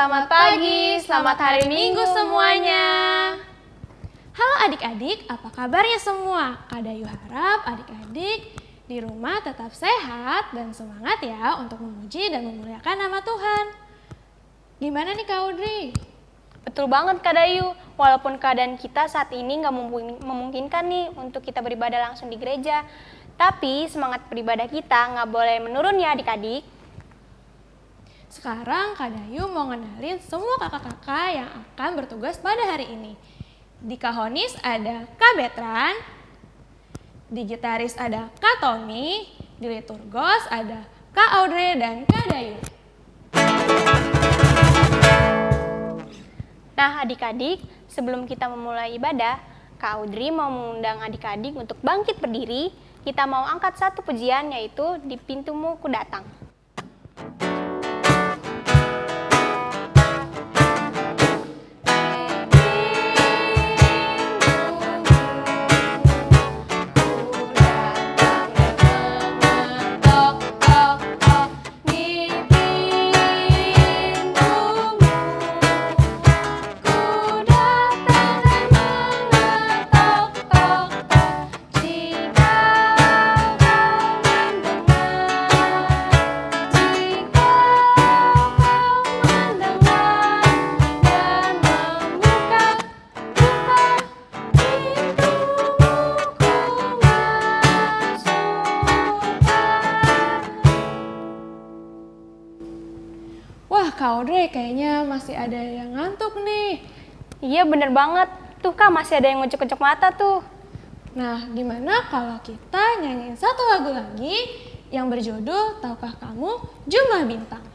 Selamat pagi, selamat hari Minggu semuanya. Halo adik-adik, apa kabarnya semua? Kak Dayu harap adik-adik di rumah tetap sehat dan semangat ya untuk memuji dan memuliakan nama Tuhan. Gimana nih Kak Audrey? Betul banget Kak Dayu, walaupun keadaan kita saat ini nggak memungkinkan nih untuk kita beribadah langsung di gereja. Tapi semangat beribadah kita nggak boleh menurun ya adik-adik. Sekarang Kak Dayu mau ngenalin semua kakak-kakak yang akan bertugas pada hari ini. Di Kahonis ada Kak Betran, di Gitaris ada Kak Tommy, di Liturgos ada Kak Audrey dan Kak Dayu. Nah adik-adik, sebelum kita memulai ibadah, Kak Audrey mau mengundang adik-adik untuk bangkit berdiri. Kita mau angkat satu pujian yaitu Di Pintumu Ku Datang. Wah Kak Audrey kayaknya masih ada yang ngantuk nih. Iya bener banget, tuh Kak masih ada yang ngucek-ngucek mata tuh. Nah gimana kalau kita nyanyiin satu lagu lagi yang berjudul Tahukah Kamu Jumlah Bintang?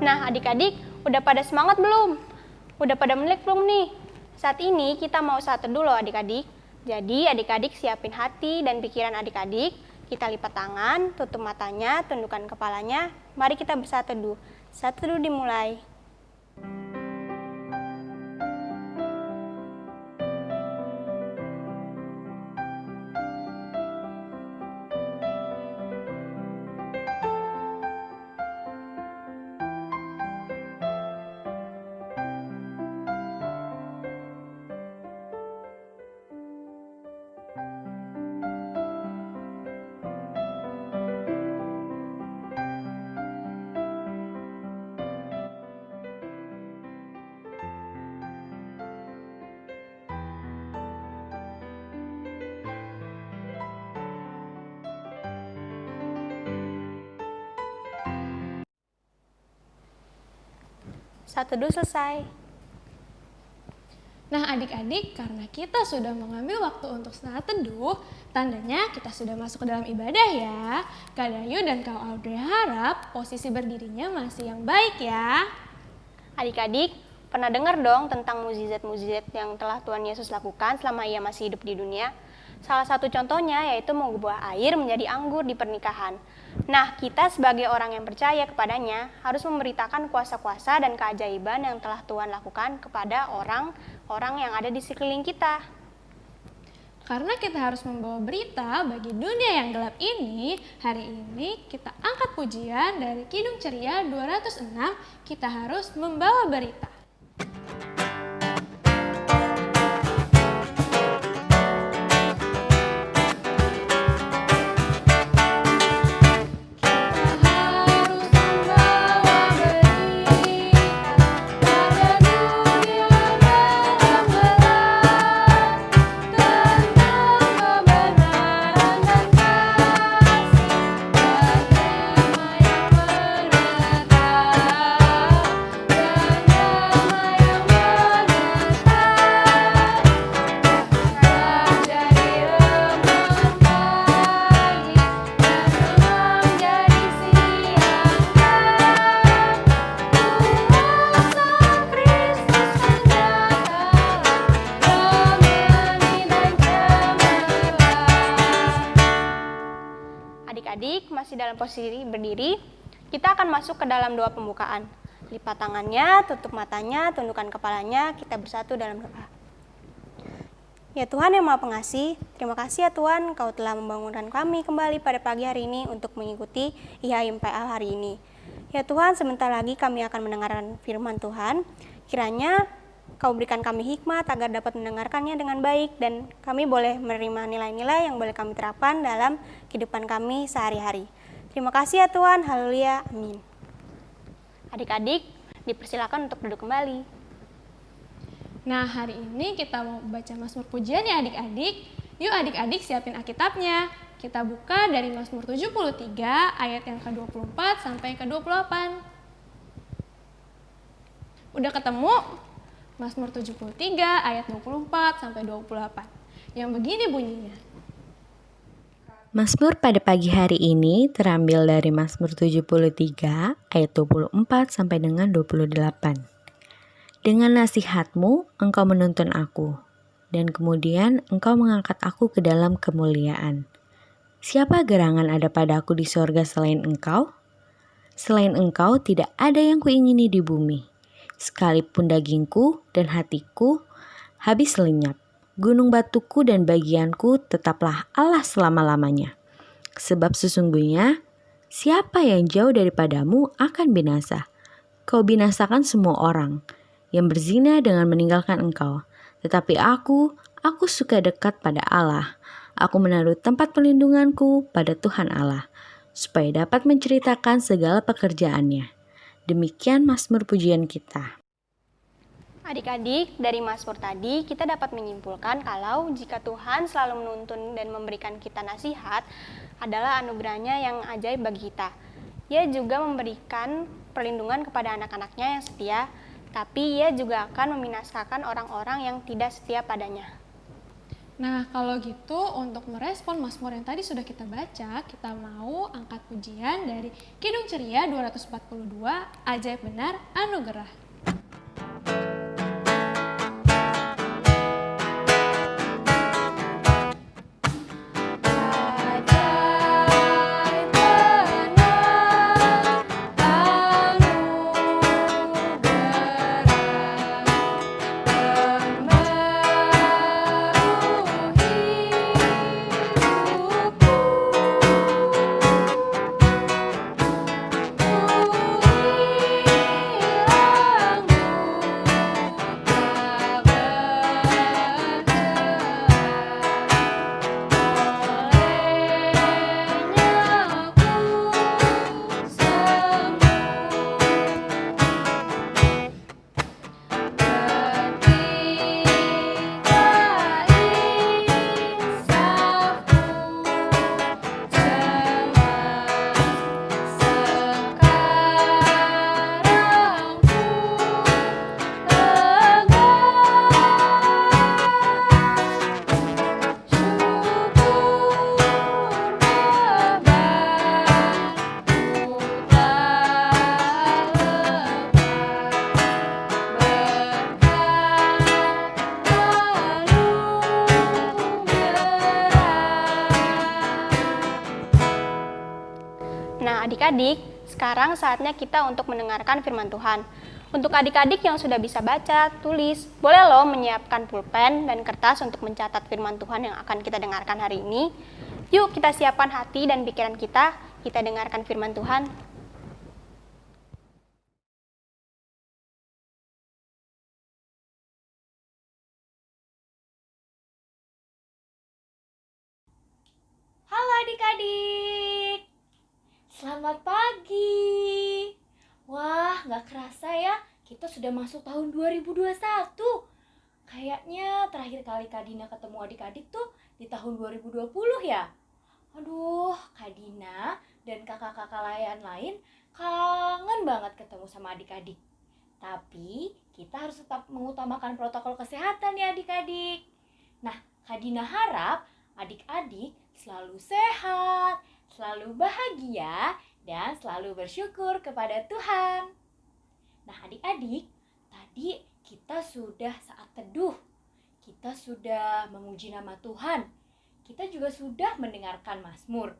Nah adik-adik, udah pada semangat belum? Udah pada melek belum nih? Saat ini kita mau saat teduh loh adik-adik. Jadi adik-adik siapin hati dan pikiran adik-adik. Kita lipat tangan, tutup matanya, tundukkan kepalanya. Mari kita bersaat teduh. Saat teduh dimulai. Saat teduh selesai. Nah adik-adik, karena kita sudah mengambil waktu untuk saat teduh, tandanya kita sudah masuk ke dalam ibadah ya. Kak Dayu dan Kak Audrey harap posisi berdirinya masih yang baik ya. Adik-adik, pernah dengar dong tentang mukjizat-mukjizat yang telah Tuhan Yesus lakukan selama ia masih hidup di dunia? Salah satu contohnya yaitu mengubah air menjadi anggur di pernikahan. Nah, kita sebagai orang yang percaya kepadanya harus memberitakan kuasa-kuasa dan keajaiban yang telah Tuhan lakukan kepada orang-orang yang ada di sekeliling kita. Karena kita harus membawa berita bagi dunia yang gelap ini, hari ini kita angkat pujian dari Kidung Ceria 206, kita harus membawa berita. Adik-adik masih dalam posisi berdiri, kita akan masuk ke dalam doa pembukaan. Lipat tangannya, tutup matanya, tundukkan kepalanya, kita bersatu dalam doa. Ya Tuhan yang Maha Pengasih, terima kasih ya Tuhan, Kau telah membangunkan kami kembali pada pagi hari ini untuk mengikuti IHIMPL hari ini. Ya Tuhan, sebentar lagi kami akan mendengarkan firman Tuhan. Kiranya Kau berikan kami hikmat agar dapat mendengarkannya dengan baik dan kami boleh menerima nilai-nilai yang boleh kami terapkan dalam kehidupan kami sehari-hari. Terima kasih ya Tuhan, haleluya, amin. Adik-adik, dipersilakan untuk duduk kembali. Nah, hari ini kita mau baca Mazmur Pujian ya adik-adik. Yuk adik-adik siapin Alkitabnya. Kita buka dari Mazmur 73 ayat yang ke-24 sampai ke-28. Udah ketemu? Mazmur 73 ayat 24 sampai 28. Yang begini bunyinya. Mazmur pada pagi hari ini terambil dari Mazmur 73 ayat 24 sampai dengan 28. Dengan nasihat-Mu engkau menuntun aku, dan kemudian engkau mengangkat aku ke dalam kemuliaan. Siapa gerangan ada padaku di sorga selain engkau? Selain engkau tidak ada yang kuingini di bumi. Sekalipun dagingku dan hatiku habis lenyap, gunung batuku dan bagianku tetaplah Allah selama-lamanya. Sebab sesungguhnya, siapa yang jauh daripadamu akan binasa. Kau binasakan semua orang yang berzina dengan meninggalkan engkau. Tetapi aku suka dekat pada Allah. Aku menaruh tempat perlindunganku pada Tuhan Allah, supaya dapat menceritakan segala pekerjaannya. Demikian Mazmur pujian kita. Adik-adik, dari Mazmur tadi kita dapat menyimpulkan kalau jika Tuhan selalu menuntun dan memberikan kita nasihat adalah anugerahnya yang ajaib bagi kita. Ia juga memberikan perlindungan kepada anak-anaknya yang setia, tapi ia juga akan membinasakan orang-orang yang tidak setia padanya. Nah, kalau gitu untuk merespon Mazmur yang tadi sudah kita baca, kita mau angkat pujian dari Kidung Ceria 242, Ajaib Benar Anugerah. Nah, adik-adik, sekarang saatnya kita untuk mendengarkan firman Tuhan. Untuk adik-adik yang sudah bisa baca, tulis, boleh loh menyiapkan pulpen dan kertas untuk mencatat firman Tuhan yang akan kita dengarkan hari ini. Yuk kita siapkan hati dan pikiran kita dengarkan firman Tuhan. Halo adik-adik, selamat pagi. Wah, nggak kerasa ya, kita sudah masuk tahun 2021. Kayaknya terakhir kali Kak Dina ketemu adik-adik tuh di tahun 2020 ya. Aduh, Kak Dina dan kakak-kakak lain kangen banget ketemu sama adik-adik. Tapi kita harus tetap mengutamakan protokol kesehatan ya adik-adik. Nah, Kak Dina harap adik-adik selalu sehat, selalu bahagia, dan selalu bersyukur kepada Tuhan. Nah adik-adik, tadi kita sudah saat teduh, kita sudah memuji nama Tuhan, kita juga sudah mendengarkan Mazmur.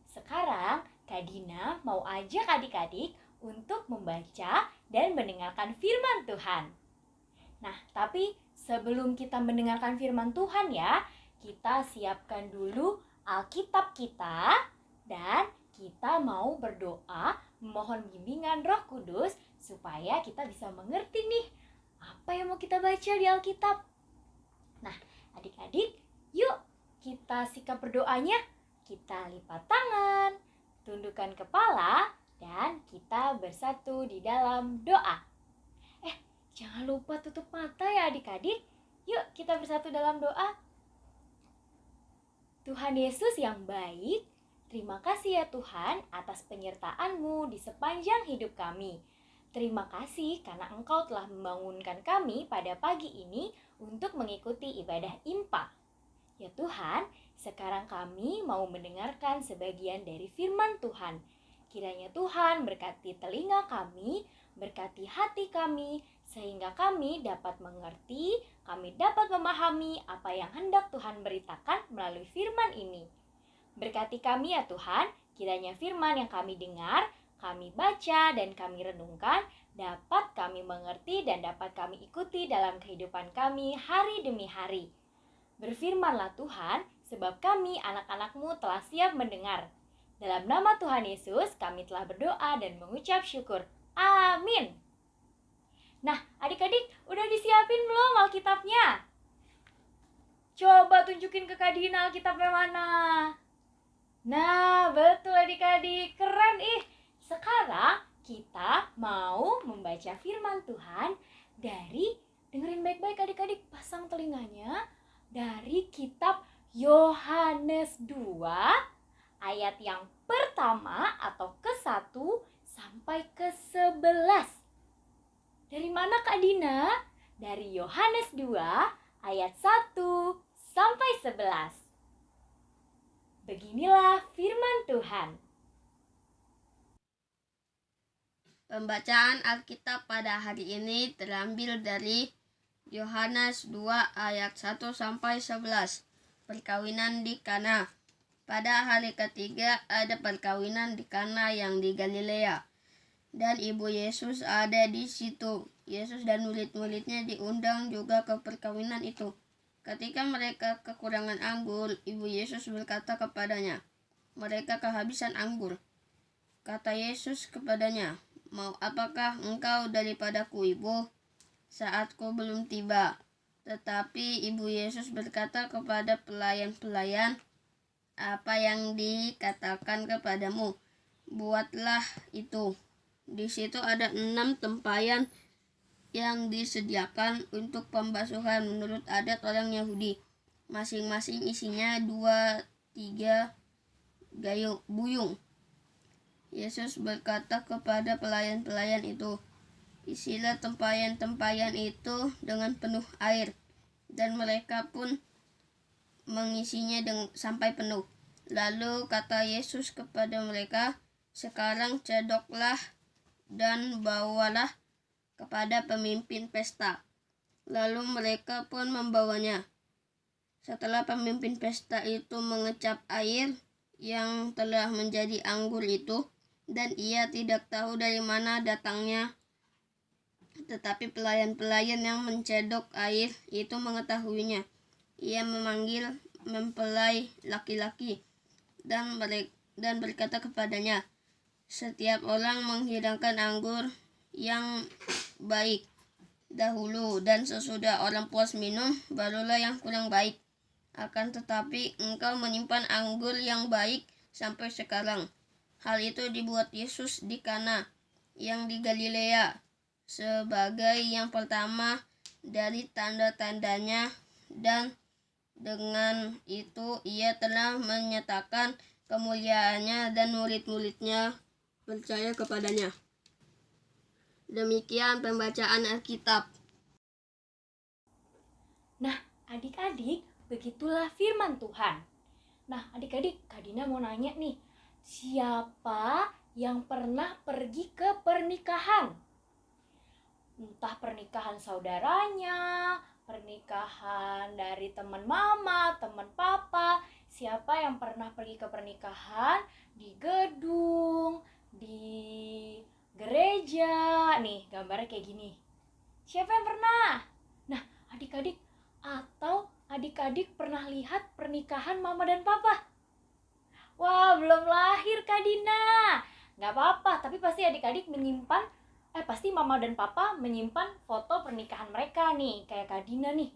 Sekarang Kak Dina mau ajak adik-adik untuk membaca dan mendengarkan firman Tuhan. Nah, tapi sebelum kita mendengarkan firman Tuhan ya, kita siapkan dulu Alkitab kita dan kita mau berdoa memohon bimbingan Roh Kudus supaya kita bisa mengerti nih apa yang mau kita baca di Alkitab. Nah, adik-adik, yuk kita sikap berdoanya. Kita lipat tangan, tundukkan kepala, dan kita bersatu di dalam doa. Jangan lupa tutup mata ya adik-adik. Yuk kita bersatu dalam doa. Tuhan Yesus yang baik, terima kasih ya Tuhan atas penyertaan-Mu di sepanjang hidup kami. Terima kasih karena Engkau telah membangunkan kami pada pagi ini untuk mengikuti ibadah IMPA. Ya Tuhan, sekarang kami mau mendengarkan sebagian dari firman Tuhan. Kiranya Tuhan berkati telinga kami, berkati hati kami, sehingga kami dapat mengerti, kami dapat memahami apa yang hendak Tuhan beritakan melalui firman ini. Berkati kami ya Tuhan, kiranya firman yang kami dengar, kami baca dan kami renungkan, dapat kami mengerti dan dapat kami ikuti dalam kehidupan kami hari demi hari. Berfirmanlah Tuhan, sebab kami anak-anak-Mu telah siap mendengar. Dalam nama Tuhan Yesus, kami telah berdoa dan mengucap syukur. Amin. Nah, adik-adik, udah disiapin belum Alkitabnya? Coba tunjukin ke Kak Dina Alkitabnya mana. Nah, betul adik-adik, keren ih. Sekarang kita mau membaca firman Tuhan dari, dengerin baik-baik adik-adik, pasang telinganya, dari kitab Yohanes 2 ayat yang pertama atau ke-1 sampai ke-11. Dari mana Kak Dina? Dari Yohanes 2 ayat 1 sampai 11. Beginilah firman Tuhan. Pembacaan Alkitab pada hari ini terambil dari Yohanes 2 ayat 1 sampai 11. Perkawinan di Kana. Pada hari ketiga ada perkawinan di Kana yang di Galilea. Dan ibu Yesus ada di situ. Yesus dan murid-muridnya diundang juga ke perkawinan itu. Ketika mereka kekurangan anggur, ibu Yesus berkata kepadanya, "Mereka kehabisan anggur." Kata Yesus kepadanya, "Mau apakah engkau daripadaku, ibu? Saatku belum tiba." Tetapi ibu Yesus berkata kepada pelayan-pelayan, "Apa yang dikatakan kepadamu, buatlah itu." Di situ ada 6 tempayan yang disediakan untuk pembasuhan menurut adat orang Yahudi. Masing-masing isinya 2-3 buyung. Yesus berkata kepada pelayan-pelayan itu, "Isilah tempayan-tempayan itu dengan penuh air." Dan mereka pun mengisinya sampai penuh. Lalu kata Yesus kepada mereka, "Sekarang cedoklah dan bawalah kepada pemimpin pesta." Lalu mereka pun membawanya. Setelah pemimpin pesta itu mengecap air yang telah menjadi anggur itu, dan ia tidak tahu dari mana datangnya. Tetapi pelayan-pelayan yang mencedok air itu mengetahuinya. Ia memanggil mempelai laki-laki dan berkata kepadanya, "Setiap orang menghidangkan anggur yang baik dahulu, dan sesudah orang puas minum, barulah yang kurang baik. Akan tetapi engkau menyimpan anggur yang baik sampai sekarang." Hal itu dibuat Yesus di Kana yang di Galilea sebagai yang pertama dari tanda-tandanya, dan dengan itu ia telah menyatakan kemuliaannya dan murid-muridnya percaya kepadanya. Demikian pembacaan Alkitab. Nah, adik-adik, begitulah firman Tuhan. Nah, adik-adik, Kak Dina mau nanya nih, siapa yang pernah pergi ke pernikahan? Entah pernikahan saudaranya, pernikahan dari teman mama, teman papa. Siapa yang pernah pergi ke pernikahan di gedung, di gereja? Nih, gambarnya kayak gini. Siapa yang pernah? Nah, adik-adik, atau adik-adik pernah lihat pernikahan mama dan papa? Wah, belum lahir Kak Dina. Nggak apa-apa, tapi pasti adik-adik pasti mama dan papa menyimpan foto pernikahan mereka nih, kayak Kak Dina nih.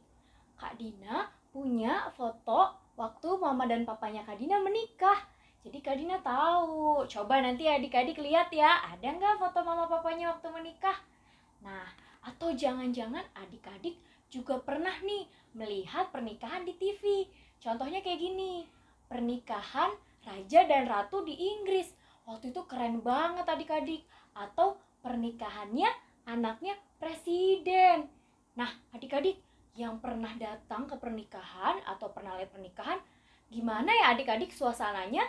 Kak Dina punya foto waktu mama dan papanya Kak Dina menikah. Jadi Kak Dina tahu. Coba nanti adik-adik lihat ya, ada nggak foto mama papanya waktu menikah? Nah, atau jangan-jangan adik-adik juga pernah nih melihat pernikahan di TV. Contohnya kayak gini, pernikahan Raja dan Ratu di Inggris. Waktu itu keren banget adik-adik. Atau pernikahannya anaknya presiden. Nah, adik-adik yang pernah datang ke pernikahan atau pernah lihat pernikahan, gimana ya adik-adik suasananya?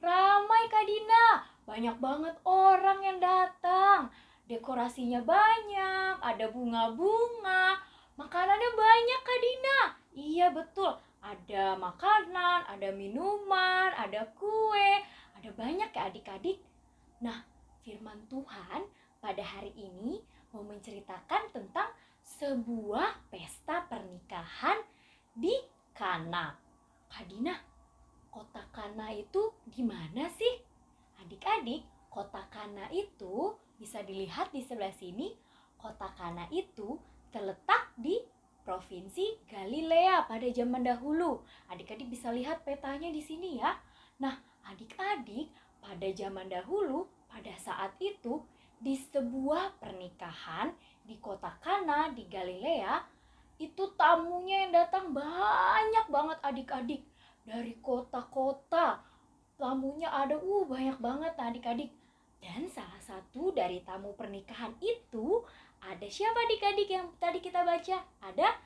Ramai Kak Dina, banyak banget orang yang datang. Dekorasinya banyak, ada bunga-bunga, makanannya banyak Kak Dina. Iya betul, ada makanan, ada minuman, ada kue, ada banyak ya adik-adik. Nah, firman Tuhan pada hari ini mau menceritakan tentang sebuah pesta pernikahan di Kana. Kak Dina, kota Kana itu di mana sih? Adik-adik, kota Kana itu bisa dilihat di sebelah sini. Kota Kana itu terletak di Provinsi Galilea pada zaman dahulu. Adik-adik bisa lihat petanya di sini ya. Nah, adik-adik, pada zaman dahulu, pada saat itu, di sebuah pernikahan di kota Kana di Galilea, itu tamunya yang datang banyak banget adik-adik. Dari kota-kota, tamunya ada banyak banget adik-adik. Dan salah satu dari tamu pernikahan itu, ada siapa adik-adik yang tadi kita baca? Ada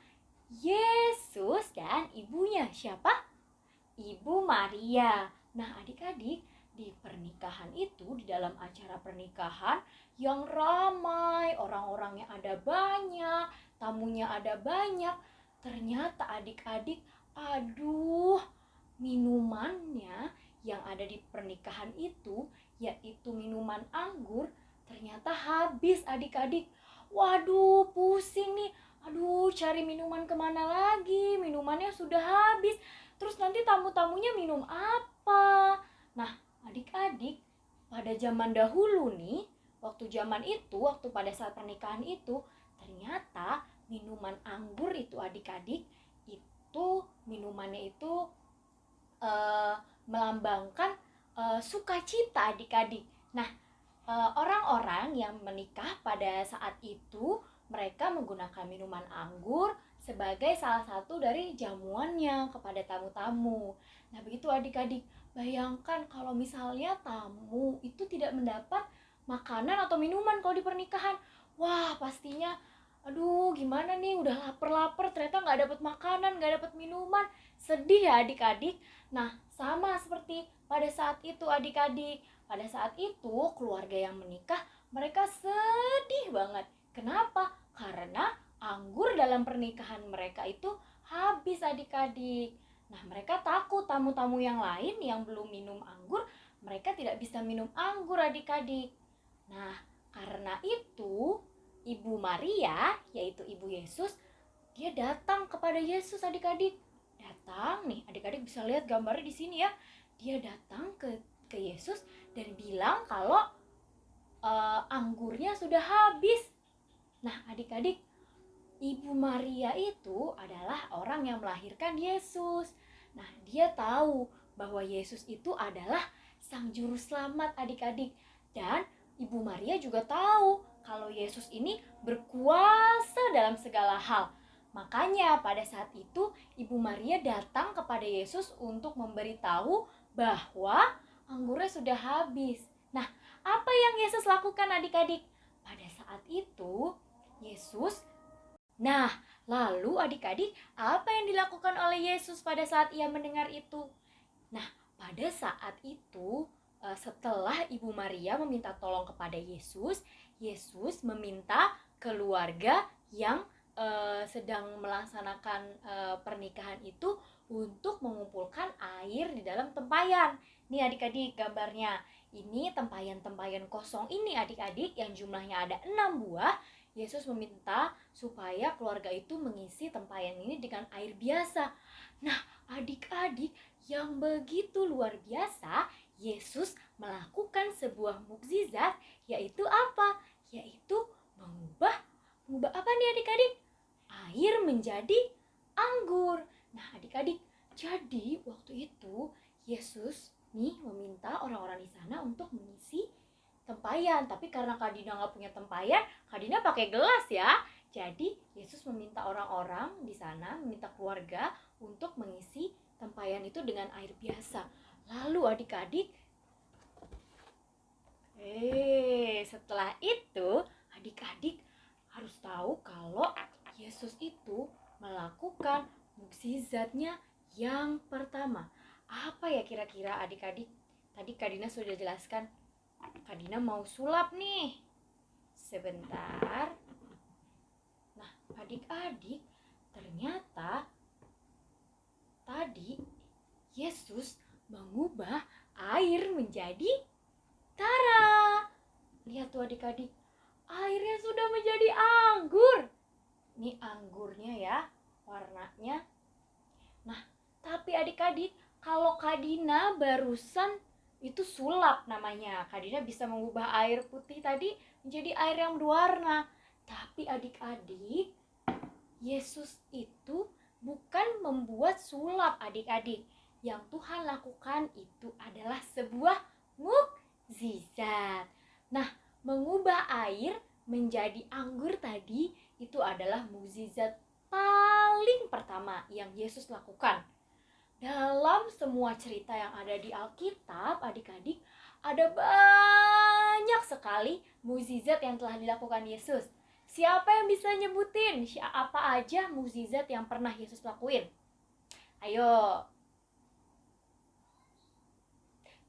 Yesus dan ibunya. Siapa? Ibu Maria. Nah adik-adik, di pernikahan itu, di dalam acara pernikahan yang ramai, orang-orangnya ada banyak, tamunya ada banyak, ternyata adik-adik, minumannya yang ada di pernikahan itu, yaitu minuman anggur, ternyata habis adik-adik. Waduh, pusing nih. Cari minuman kemana lagi? Minumannya sudah habis. Terus nanti tamu-tamunya minum apa? Nah, adik-adik, pada zaman dahulu nih, waktu pada saat pernikahan itu, ternyata minuman anggur itu adik-adik, itu minumannya itu melambangkan sukacita adik-adik. Nah, orang-orang yang menikah pada saat itu, mereka menggunakan minuman anggur sebagai salah satu dari jamuannya kepada tamu-tamu. Nah, begitu adik-adik. Bayangkan kalau misalnya tamu itu tidak mendapat makanan atau minuman kalau di pernikahan. Wah, pastinya gimana nih, udah lapar-lapar ternyata nggak dapat makanan, nggak dapat minuman. Sedih ya adik-adik. Nah, sama seperti pada saat itu adik-adik. Pada saat itu keluarga yang menikah, mereka sedih banget. Kenapa? Karena anggur dalam pernikahan mereka itu habis adik-adik. Nah, mereka takut tamu-tamu yang lain yang belum minum anggur, mereka tidak bisa minum anggur adik-adik. Nah, karena itu Ibu Maria, yaitu Ibu Yesus, dia datang kepada Yesus adik-adik. Datang nih, adik-adik bisa lihat gambarnya di sini ya. Dia datang ke Yesus dan bilang kalau anggurnya sudah habis. Nah, adik-adik, Ibu Maria itu adalah orang yang melahirkan Yesus. Nah, dia tahu bahwa Yesus itu adalah Sang Juru Selamat adik-adik. Dan Ibu Maria juga tahu kalau Yesus ini berkuasa dalam segala hal. Makanya pada saat itu Ibu Maria datang kepada Yesus untuk memberitahu bahwa anggurnya sudah habis. Nah, apa yang Yesus lakukan adik-adik? Pada saat itu Nah, lalu adik-adik, apa yang dilakukan oleh Yesus pada saat ia mendengar itu? Nah, pada saat itu setelah Ibu Maria meminta tolong kepada Yesus, Yesus meminta keluarga yang sedang melaksanakan pernikahan itu untuk mengumpulkan air di dalam tempayan. Nih adik-adik gambarnya. Ini tempayan-tempayan kosong ini adik-adik yang jumlahnya ada 6 buah. Yesus meminta supaya keluarga itu mengisi tempayan ini dengan air biasa. Nah, adik-adik, yang begitu luar biasa, Yesus melakukan sebuah mukjizat, yaitu apa? Yaitu mengubah apa nih adik-adik? Air menjadi anggur. Nah, adik-adik, jadi waktu itu Yesus nih meminta orang-orang di sana untuk mengisi tempayan. Tapi karena Kak Dina nggak punya tempayan, Kak Dina pakai gelas ya. Jadi Yesus meminta orang-orang di sana, meminta keluarga untuk mengisi tempayan itu dengan air biasa. Lalu adik-adik, setelah itu adik-adik harus tahu kalau Yesus itu melakukan mukjizatnya yang pertama. Apa ya kira-kira adik-adik? Tadi Kak Dina sudah jelaskan. Kak Dina mau sulap nih. Sebentar. Nah, adik-adik, ternyata tadi Yesus mengubah air menjadi tara. Lihat tuh adik-adik, airnya sudah menjadi anggur. Ini anggurnya ya, warnanya. Nah, tapi adik-adik, kalau Kak Dina barusan itu sulap namanya. Kak Dina bisa mengubah air putih tadi menjadi air yang berwarna. Tapi adik-adik, Yesus itu bukan membuat sulap adik-adik. Yang Tuhan lakukan itu adalah sebuah mukjizat. Nah, mengubah air menjadi anggur tadi itu adalah mukjizat paling pertama yang Yesus lakukan. Dalam semua cerita yang ada di Alkitab, adik-adik, ada banyak sekali mukjizat yang telah dilakukan Yesus. Siapa yang bisa nyebutin apa aja mukjizat yang pernah Yesus lakuin? Ayo.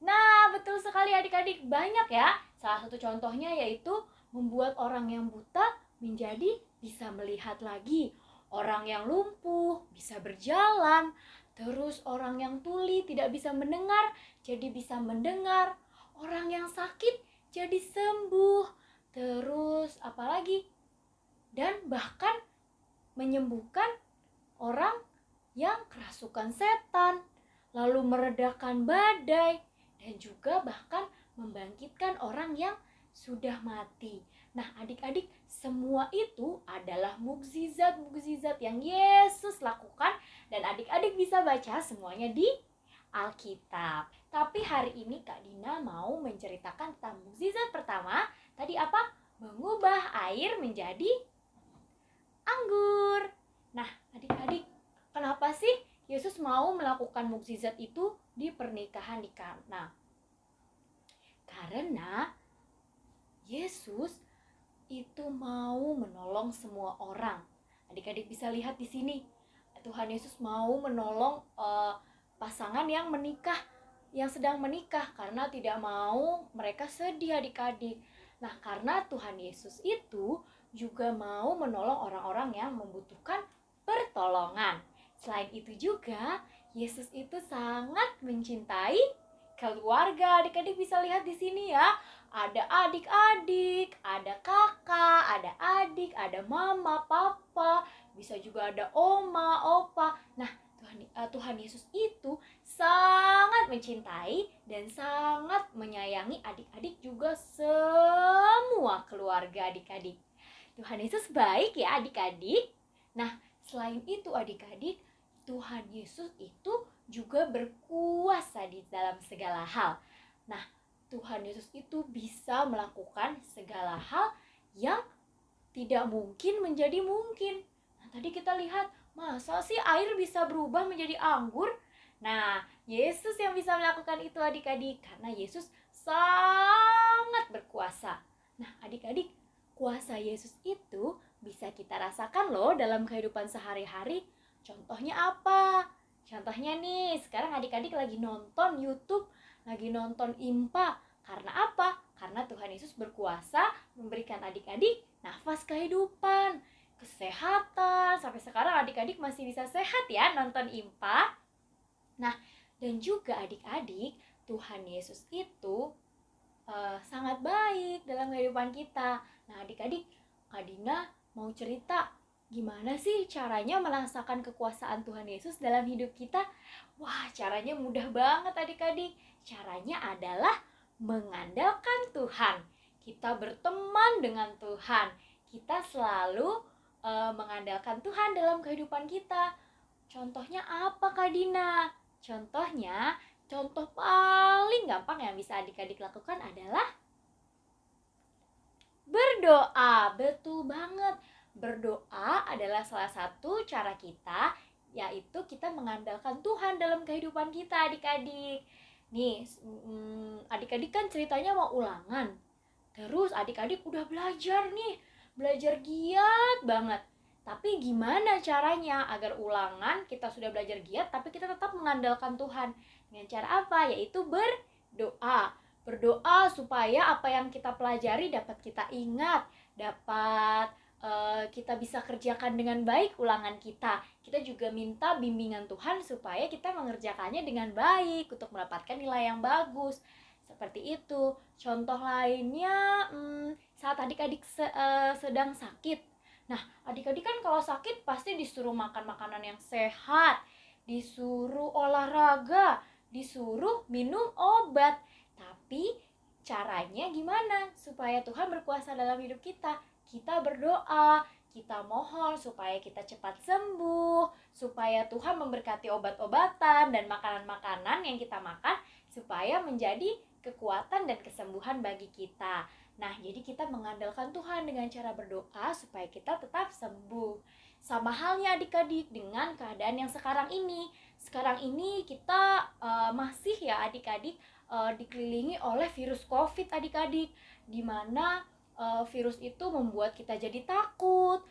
Nah, betul sekali adik-adik, banyak ya. Salah satu contohnya yaitu membuat orang yang buta menjadi bisa melihat lagi. Orang yang lumpuh bisa berjalan. Terus orang yang tuli tidak bisa mendengar jadi bisa mendengar. Orang yang sakit jadi sembuh. Terus apalagi? Dan bahkan menyembuhkan orang yang kerasukan setan. Lalu meredakan badai. Dan juga bahkan membangkitkan orang yang sudah mati. Nah adik-adik, semua itu adalah mukjizat-mukjizat yang Yesus lakukan. Dan adik-adik bisa baca semuanya di Alkitab. Tapi hari ini Kak Dina mau menceritakan tentang mukjizat pertama. Tadi apa? Mengubah air menjadi anggur. Nah adik-adik, kenapa sih Yesus mau melakukan mukjizat itu di pernikahan di Kana? Karena Yesus itu mau menolong semua orang. Adik-adik bisa lihat di sini. Tuhan Yesus mau menolong pasangan yang menikah, yang sedang menikah karena tidak mau mereka sedih adik-adik. Nah, karena Tuhan Yesus itu juga mau menolong orang-orang yang membutuhkan pertolongan. Selain itu juga, Yesus itu sangat mencintai keluarga. Adik-adik bisa lihat di sini ya. Ada adik-adik, ada kakak, ada adik, ada mama, papa, bisa juga ada oma, opa. Nah, Tuhan Yesus itu sangat mencintai dan sangat menyayangi adik-adik juga semua keluarga adik-adik. Tuhan Yesus baik ya adik-adik. Nah, selain itu adik-adik, Tuhan Yesus itu juga berkuasa di dalam segala hal. Nah, Tuhan Yesus itu bisa melakukan segala hal yang tidak mungkin menjadi mungkin. Nah, tadi kita lihat, masa sih air bisa berubah menjadi anggur? Nah, Yesus yang bisa melakukan itu adik-adik, karena Yesus sangat berkuasa. Nah, adik-adik, kuasa Yesus itu bisa kita rasakan loh dalam kehidupan sehari-hari. Contohnya apa? Contohnya nih, sekarang adik-adik lagi nonton YouTube, lagi nonton IMPA. Karena apa? Karena Tuhan Yesus berkuasa memberikan adik-adik nafas kehidupan, kesehatan. Sampai sekarang adik-adik masih bisa sehat ya nonton IMPA. Nah, dan juga adik-adik, Tuhan Yesus itu sangat baik dalam kehidupan kita. Nah, adik-adik, Kak Dina mau cerita gimana sih caranya merasakan kekuasaan Tuhan Yesus dalam hidup kita? Wah, caranya mudah banget adik-adik. Caranya adalah mengandalkan Tuhan. Kita berteman dengan Tuhan. Kita selalu mengandalkan Tuhan dalam kehidupan kita. Contohnya apa Kak Dina? Contoh paling gampang yang bisa adik-adik lakukan adalah berdoa. Betul banget. Berdoa adalah salah satu cara kita, yaitu kita mengandalkan Tuhan dalam kehidupan kita adik-adik. Nih, adik-adik kan ceritanya mau ulangan. Terus adik-adik udah belajar nih, belajar giat banget. Tapi gimana caranya agar ulangan kita sudah belajar giat, tapi kita tetap mengandalkan Tuhan? Dengan cara apa? Yaitu berdoa. Berdoa supaya apa yang kita pelajari dapat kita ingat, dapat kita bisa kerjakan dengan baik ulangan kita. Kita juga minta bimbingan Tuhan supaya kita mengerjakannya dengan baik untuk mendapatkan nilai yang bagus. Seperti itu. Contoh lainnya, saat adik-adik sedang sakit. Nah, adik-adik kan kalau sakit pasti disuruh makan makanan yang sehat, disuruh olahraga, disuruh minum obat. Tapi caranya gimana supaya Tuhan berkuasa dalam hidup kita? Kita berdoa, kita mohon supaya kita cepat sembuh, supaya Tuhan memberkati obat-obatan dan makanan-makanan yang kita makan supaya menjadi kekuatan dan kesembuhan bagi kita. Nah, jadi kita mengandalkan Tuhan dengan cara berdoa supaya kita tetap sembuh. Sama halnya adik-adik dengan keadaan yang sekarang ini. Sekarang ini kita masih ya adik-adik dikelilingi oleh virus COVID adik-adik, di mana virus itu membuat kita jadi takut,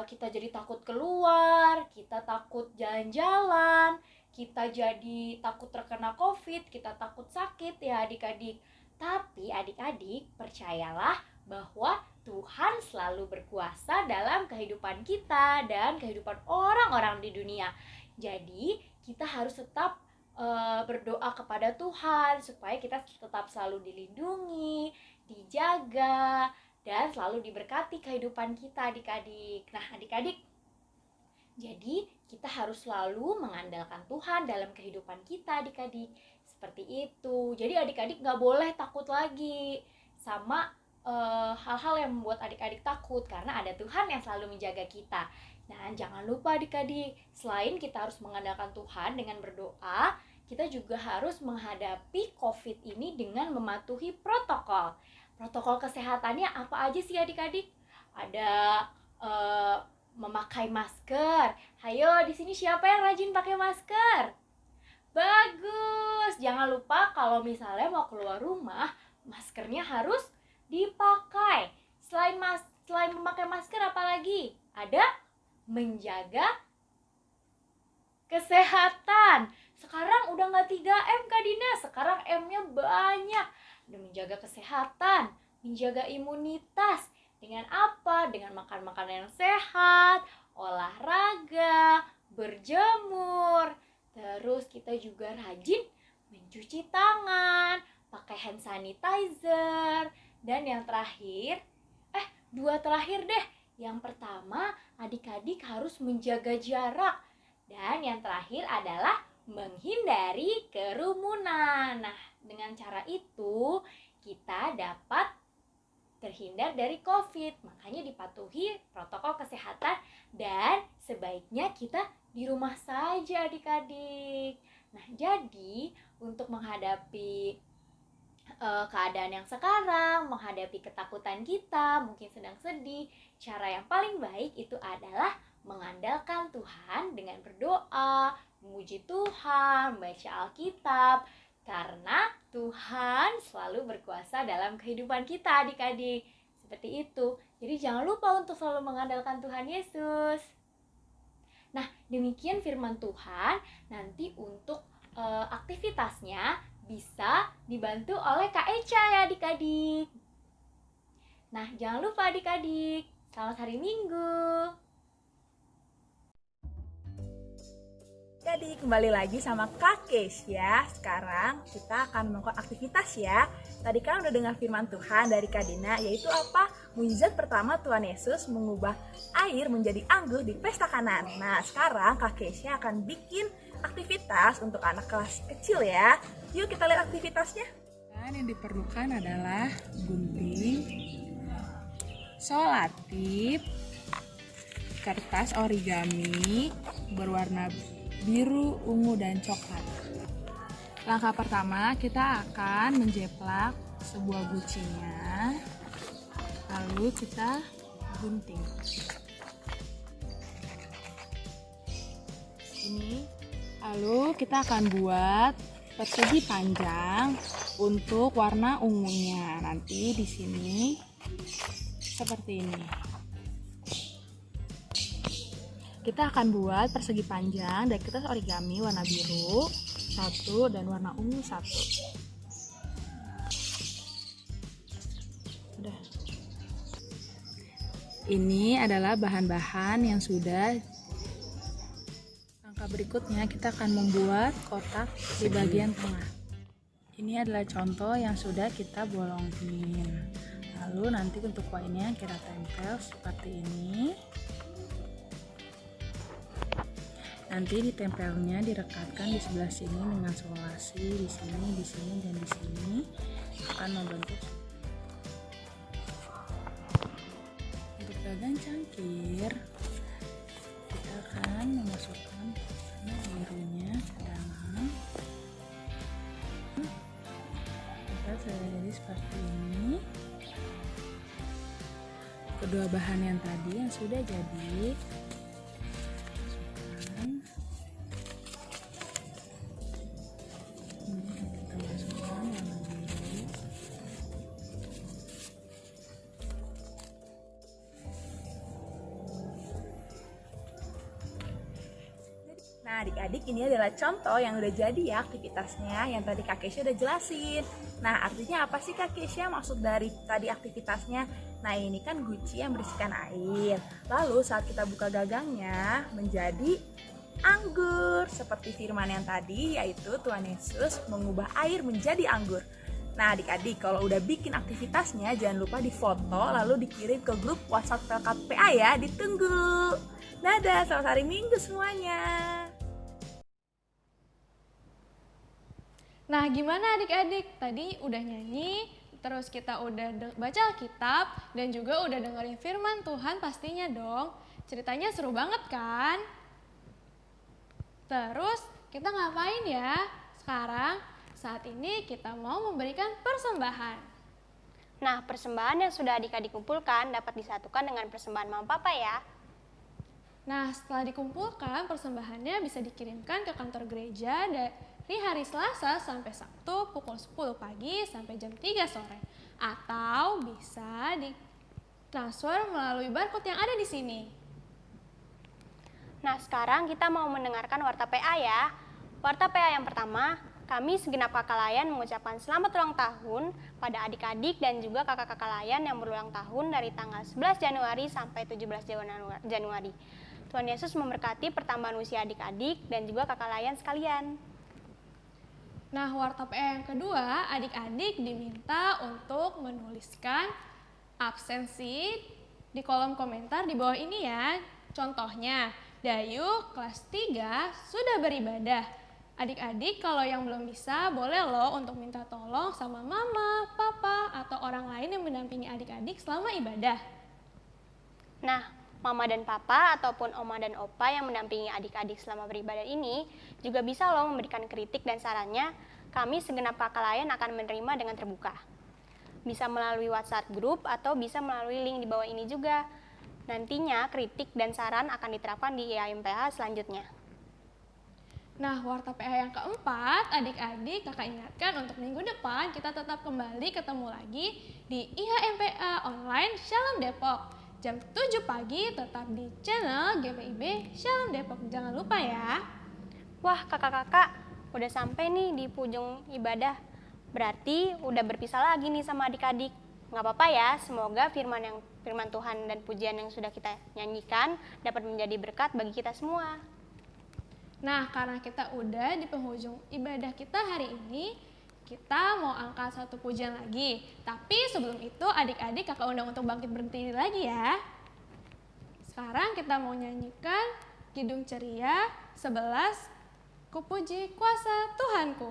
kita jadi takut keluar, kita takut jalan-jalan, kita jadi takut terkena COVID, kita takut sakit ya adik-adik. Tapi adik-adik percayalah bahwa Tuhan selalu berkuasa dalam kehidupan kita dan kehidupan orang-orang di dunia. Jadi kita harus tetap berdoa kepada Tuhan supaya kita tetap selalu dilindungi, dijaga, dan selalu diberkati kehidupan kita adik-adik. Nah adik-adik, jadi kita harus selalu mengandalkan Tuhan dalam kehidupan kita adik-adik. Seperti itu. Jadi adik-adik gak boleh takut lagi sama hal-hal yang membuat adik-adik takut, karena ada Tuhan yang selalu menjaga kita. Nah jangan lupa adik-adik, selain kita harus mengandalkan Tuhan dengan berdoa, kita juga harus menghadapi COVID ini dengan mematuhi protokol. Protokol kesehatannya apa aja sih adik-adik? Ada memakai masker. Hayo, di sini siapa yang rajin pakai masker? Bagus. Jangan lupa kalau misalnya mau keluar rumah, maskernya harus dipakai. Selain memakai masker apalagi? Ada menjaga kesehatan. Sekarang udah nggak 3M Kak Dina, sekarang M-nya banyak. Udah menjaga kesehatan, menjaga imunitas. Dengan apa? Dengan makan makanan yang sehat, olahraga, berjemur. Terus kita juga rajin mencuci tangan, pakai hand sanitizer, dan yang terakhir, dua terakhir deh. Yang pertama, adik-adik harus menjaga jarak. Dan yang terakhir adalah menghindari kerumunan. Nah, dengan cara itu kita dapat terhindar dari COVID. Makanya dipatuhi protokol kesehatan dan sebaiknya kita di rumah saja adik-adik. Nah, jadi untuk menghadapi keadaan yang sekarang, menghadapi ketakutan kita, mungkin sedang sedih, cara yang paling baik itu adalah mengandalkan Tuhan dengan berdoa, memuji Tuhan, membaca Alkitab, karena Tuhan selalu berkuasa dalam kehidupan kita adik-adik. Seperti itu. Jadi jangan lupa untuk selalu mengandalkan Tuhan Yesus. Nah, demikian firman Tuhan. Nanti untuk aktivitasnya bisa dibantu oleh Kak Eca ya adik-adik. Nah, jangan lupa adik-adik, selamat hari Minggu. Jadi kembali lagi sama Kak Kesia. Sekarang kita akan melakukan aktivitas ya. Tadi kan udah dengar firman Tuhan dari Kak Dina, yaitu apa? Mukjizat pertama Tuhan Yesus mengubah air menjadi anggur di pesta Kana. Nah, sekarang Kak Kesia akan bikin aktivitas untuk anak kelas kecil ya. Yuk kita lihat aktivitasnya. Dan yang diperlukan adalah gunting, solatip, kertas origami berwarna biru, ungu, dan coklat. Langkah pertama, kita akan menjeplak sebuah gucinya, lalu kita gunting. Ini, lalu kita akan buat persegi panjang untuk warna ungunya. Nanti di sini seperti ini. Kita akan buat persegi panjang dari kertas origami warna biru 1 dan warna ungu 1. Udah. Ini adalah bahan-bahan yang sudah. Langkah berikutnya kita akan membuat kotak di bagian tengah. Ini adalah contoh yang sudah kita bolongin. Lalu nanti untuk kuahnya kita tempel seperti ini. Nanti ditempelnya direkatkan di sebelah sini dengan solasi di sini, dan di sini akan membentuk. Untuk gagang cangkir, kita akan memasukkan warna birunya ke dalam. Kita sudah jadi seperti ini. Kedua bahan yang tadi yang sudah jadi. Nah adik-adik, ini adalah contoh yang udah jadi ya aktivitasnya yang tadi Kak Kesia udah jelasin. Nah artinya apa sih Kak Kesia maksud dari tadi aktivitasnya? Nah ini kan guci yang berisikan air. Lalu saat kita buka gagangnya menjadi anggur. Seperti firman yang tadi, yaitu Tuhan Yesus mengubah air menjadi anggur. Nah adik-adik, kalau udah bikin aktivitasnya jangan lupa difoto lalu dikirim ke grup WhatsApp PLKPA ya. Ditunggu. Dadah, selamat hari Minggu semuanya. Nah, gimana adik-adik? Tadi udah nyanyi, terus kita udah baca Alkitab, dan juga udah dengerin firman Tuhan pastinya dong. Ceritanya seru banget kan? Terus, kita ngapain ya? Sekarang, saat ini kita mau memberikan persembahan. Nah, persembahan yang sudah adik-adik kumpulkan dapat disatukan dengan persembahan Mama Papa ya. Nah, setelah dikumpulkan, persembahannya bisa dikirimkan ke kantor gereja dari hari Selasa sampai Sabtu pukul 10 pagi sampai jam 3 sore. Atau bisa ditransfer melalui barcode yang ada di sini. Nah, sekarang kita mau mendengarkan Warta PA ya. Warta PA yang pertama, kami segenap kakak layan mengucapkan selamat ulang tahun pada adik-adik dan juga kakak-kakak layan yang berulang tahun dari tanggal 11 Januari sampai 17 Januari. Tuhan Yesus memberkati pertambahan usia adik-adik dan juga kakak layan sekalian. Nah, warta PR yang kedua, adik-adik diminta untuk menuliskan absensi di kolom komentar di bawah ini ya. Contohnya, Dayu kelas 3 sudah beribadah. Adik-adik kalau yang belum bisa boleh loh untuk minta tolong sama mama, papa, atau orang lain yang mendampingi adik-adik selama ibadah. Nah, mama dan papa ataupun oma dan opa yang mendampingi adik-adik selama beribadah ini juga bisa loh memberikan kritik dan sarannya. Kami segenap kakak layan akan menerima dengan terbuka. Bisa melalui WhatsApp grup atau bisa melalui link di bawah ini juga. Nantinya kritik dan saran akan diterapkan di IAMPH selanjutnya. Nah, warta PH yang keempat, adik-adik kakak ingatkan untuk minggu depan kita tetap kembali ketemu lagi di IHMPA Online Shalom Depok. Jam 7 pagi tetap di channel GPIB Shalom Depok. Jangan lupa ya. Wah, kakak-kakak udah sampai nih di ujung ibadah. Berarti udah berpisah lagi nih sama adik-adik. Nggak apa-apa ya, semoga firman Tuhan dan pujian yang sudah kita nyanyikan dapat menjadi berkat bagi kita semua. Nah, karena kita udah di penghujung ibadah kita hari ini, kita mau angkat satu pujian lagi. Tapi sebelum itu adik-adik kakak undang untuk bangkit berdiri lagi ya. Sekarang kita mau nyanyikan Kidung Ceria 11, Kupuji Kuasa Tuhanku.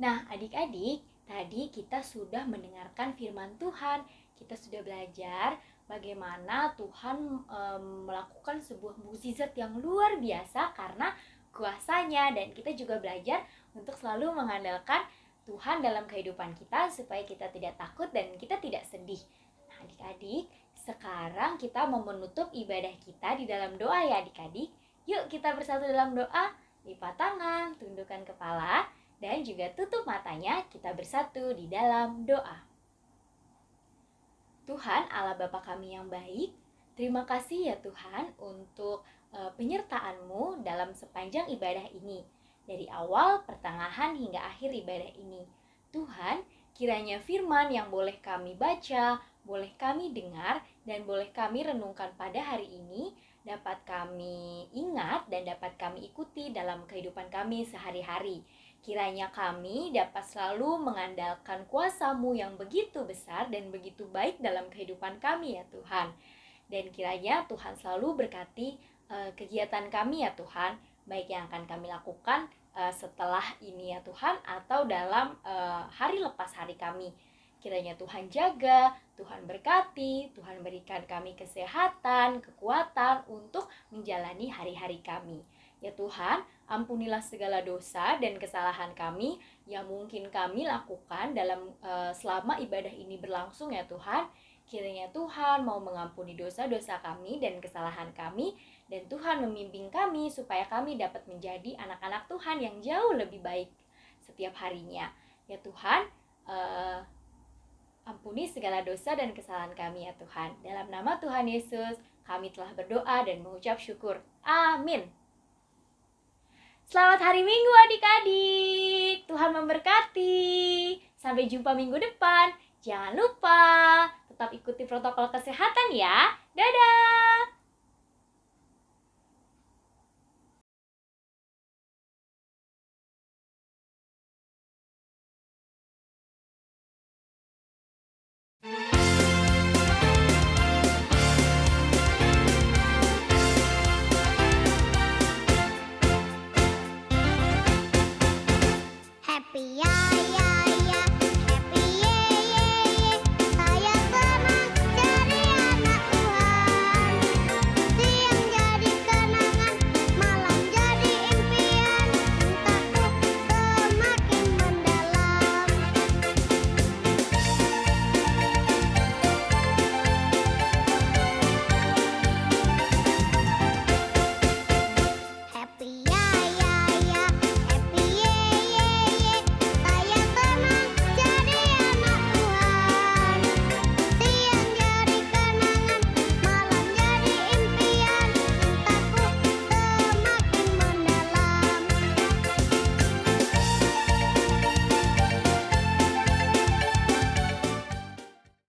Nah, adik-adik, tadi kita sudah mendengarkan firman Tuhan. Kita sudah belajar bagaimana Tuhan melakukan sebuah mukjizat yang luar biasa karena kuasanya. Dan kita juga belajar untuk selalu mengandalkan Tuhan dalam kehidupan kita supaya kita tidak takut dan kita tidak sedih. Nah, adik-adik, sekarang kita mau menutup ibadah kita di dalam doa ya adik-adik. Yuk kita bersatu dalam doa, lipat tangan, tundukkan kepala, dan juga tutup matanya, kita bersatu di dalam doa. Tuhan Allah Bapa kami yang baik, terima kasih ya Tuhan untuk penyertaan-Mu dalam sepanjang ibadah ini. Dari awal, pertengahan, hingga akhir ibadah ini. Tuhan, kiranya firman yang boleh kami baca, boleh kami dengar, dan boleh kami renungkan pada hari ini, dapat kami ingat dan dapat kami ikuti dalam kehidupan kami sehari-hari. Kiranya kami dapat selalu mengandalkan kuasa-Mu yang begitu besar dan begitu baik dalam kehidupan kami ya Tuhan. Dan kiranya Tuhan selalu berkati kegiatan kami ya Tuhan, baik yang akan kami lakukan setelah ini ya Tuhan, atau dalam hari lepas hari kami. Kiranya Tuhan jaga, Tuhan berkati, Tuhan berikan kami kesehatan, kekuatan untuk menjalani hari-hari kami. Ya Tuhan, ampunilah segala dosa dan kesalahan kami yang mungkin kami lakukan dalam selama ibadah ini berlangsung ya Tuhan. Kiranya Tuhan mau mengampuni dosa-dosa kami dan kesalahan kami, dan Tuhan membimbing kami supaya kami dapat menjadi anak-anak Tuhan yang jauh lebih baik setiap harinya. Ya Tuhan, ampuni segala dosa dan kesalahan kami ya Tuhan. Dalam nama Tuhan Yesus, kami telah berdoa dan mengucap syukur. Amin. Selamat hari Minggu adik-adik. Tuhan memberkati. Sampai jumpa minggu depan. Jangan lupa tetap ikuti protokol kesehatan ya. Dadah. Happy Yaya.